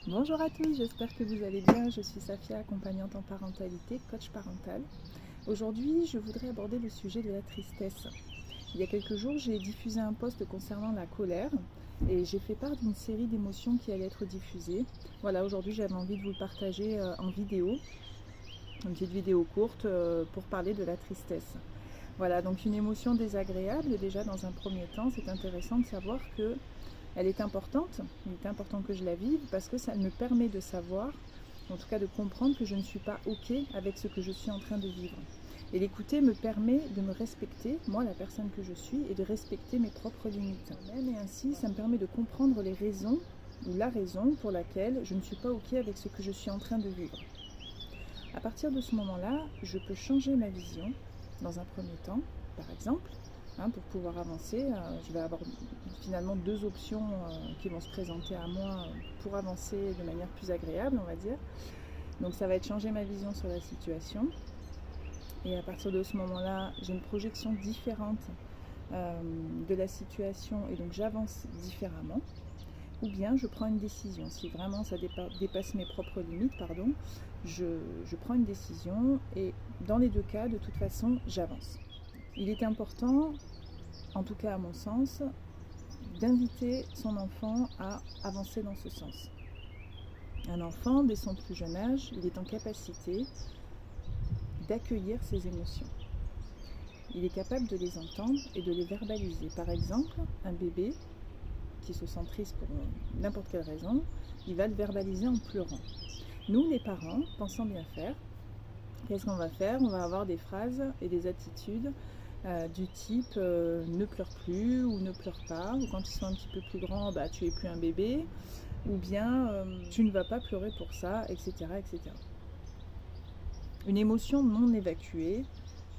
Bonjour à tous, j'espère que vous allez bien. Je suis Safia, accompagnante en parentalité, coach parental. Aujourd'hui, je voudrais aborder le sujet de la tristesse. Il y a quelques jours, j'ai diffusé un post concernant la colère et j'ai fait part d'une série d'émotions qui allait être diffusée. Voilà, aujourd'hui, j'avais envie de vous le partager en vidéo, une petite vidéo courte pour parler de la tristesse. Voilà, donc une émotion désagréable, déjà dans un premier temps, c'est intéressant de savoir que elle est importante, il est important que je la vive parce que ça me permet de savoir, en tout cas de comprendre que je ne suis pas OK avec ce que je suis en train de vivre. Et l'écouter me permet de me respecter, moi la personne que je suis, et de respecter mes propres limites. Et ainsi, ça me permet de comprendre les raisons ou la raison pour laquelle je ne suis pas OK avec ce que je suis en train de vivre. À partir de ce moment-là, je peux changer ma vision dans un premier temps, par exemple. Pour pouvoir avancer, je vais avoir finalement deux options qui vont se présenter à moi pour avancer de manière plus agréable, on va dire. Donc ça va être changer ma vision sur la situation. Et à partir de ce moment-là, j'ai une projection différente de la situation et donc j'avance différemment. Ou bien je prends une décision. Si vraiment ça dépasse mes propres limites, je prends une décision et dans les deux cas, de toute façon, j'avance. Il est important, en tout cas à mon sens, d'inviter son enfant à avancer dans ce sens. Un enfant, dès son plus jeune âge, il est en capacité d'accueillir ses émotions. Il est capable de les entendre et de les verbaliser. Par exemple, un bébé qui se sent triste pour n'importe quelle raison, il va le verbaliser en pleurant. Nous, les parents, pensant bien faire, qu'est-ce qu'on va faire? On va avoir des phrases et des attitudes du type ne pleure plus ou ne pleure pas, ou quand ils sont un petit peu plus grands, tu es plus un bébé, ou bien tu ne vas pas pleurer pour ça, etc., etc. Une émotion non évacuée,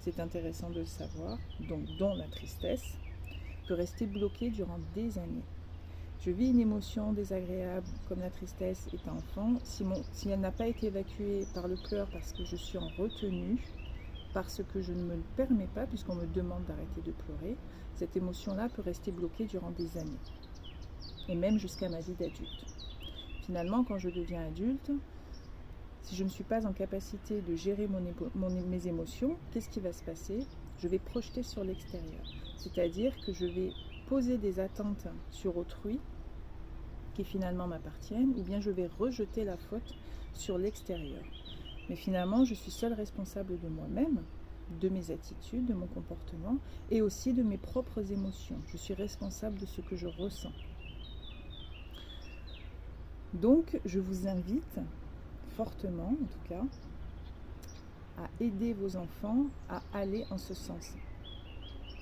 c'est intéressant de le savoir, donc dont la tristesse, peut rester bloquée durant des années. Je vis une émotion désagréable comme la tristesse étant enfant, si elle n'a pas été évacuée par le pleur parce que je suis en retenue, parce que je ne me le permets pas, puisqu'on me demande d'arrêter de pleurer, cette émotion-là peut rester bloquée durant des années, et même jusqu'à ma vie d'adulte. Finalement, quand je deviens adulte, si je ne suis pas en capacité de gérer mes émotions, qu'est-ce qui va se passer? Je vais projeter sur l'extérieur, c'est-à-dire que je vais poser des attentes sur autrui qui finalement m'appartiennent, ou bien je vais rejeter la faute sur l'extérieur. Mais finalement, je suis seule responsable de moi-même, de mes attitudes, de mon comportement et aussi de mes propres émotions. Je suis responsable de ce que je ressens. Donc, je vous invite fortement, en tout cas, à aider vos enfants à aller en ce sens.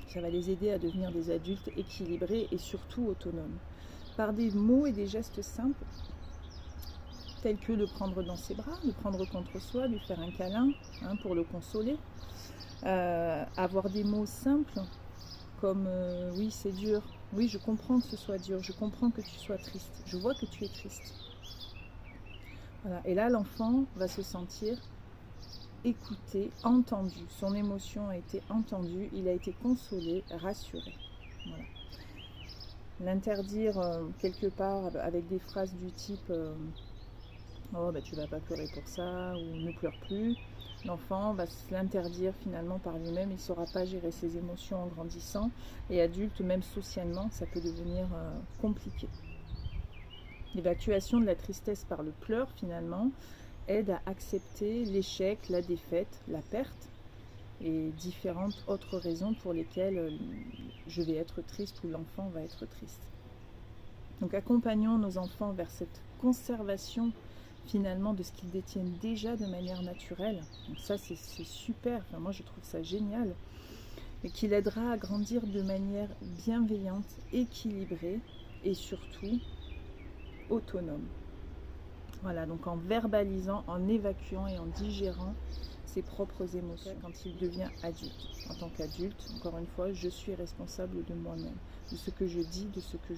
Ça va les aider à devenir des adultes équilibrés et surtout autonomes. Par des mots et des gestes simples, tels que le prendre dans ses bras, le prendre contre soi, lui faire un câlin pour le consoler. Avoir des mots simples comme oui c'est dur, oui je comprends que ce soit dur, je comprends que tu sois triste, je vois que tu es triste. Voilà. Et là l'enfant va se sentir écouté, entendu, son émotion a été entendue, il a été consolé, rassuré. Voilà. L'interdire quelque part avec des phrases du type oh tu vas pas pleurer pour ça, ou ne pleure plus, l'enfant va se l'interdire finalement par lui-même, il ne saura pas gérer ses émotions en grandissant, et adulte, même socialement, ça peut devenir compliqué. L'évacuation de la tristesse par le pleur finalement aide à accepter l'échec, la défaite, la perte, et différentes autres raisons pour lesquelles je vais être triste ou l'enfant va être triste. Donc accompagnons nos enfants vers cette conservation finalement de ce qu'ils détiennent déjà de manière naturelle. Donc ça c'est super, enfin, moi je trouve ça génial, et qui l'aidera à grandir de manière bienveillante, équilibrée et surtout autonome. Voilà, donc en verbalisant, en évacuant et en digérant ses propres émotions quand il devient adulte. En tant qu'adulte, encore une fois, je suis responsable de moi-même, de ce que je dis, de ce que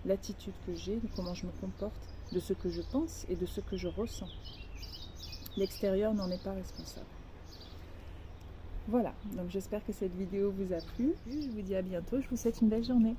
l'attitude que j'ai, de comment je me comporte, de ce que je pense et de ce que je ressens. L'extérieur n'en est pas responsable. Voilà, donc j'espère que cette vidéo vous a plu. Je vous dis à bientôt, je vous souhaite une belle journée.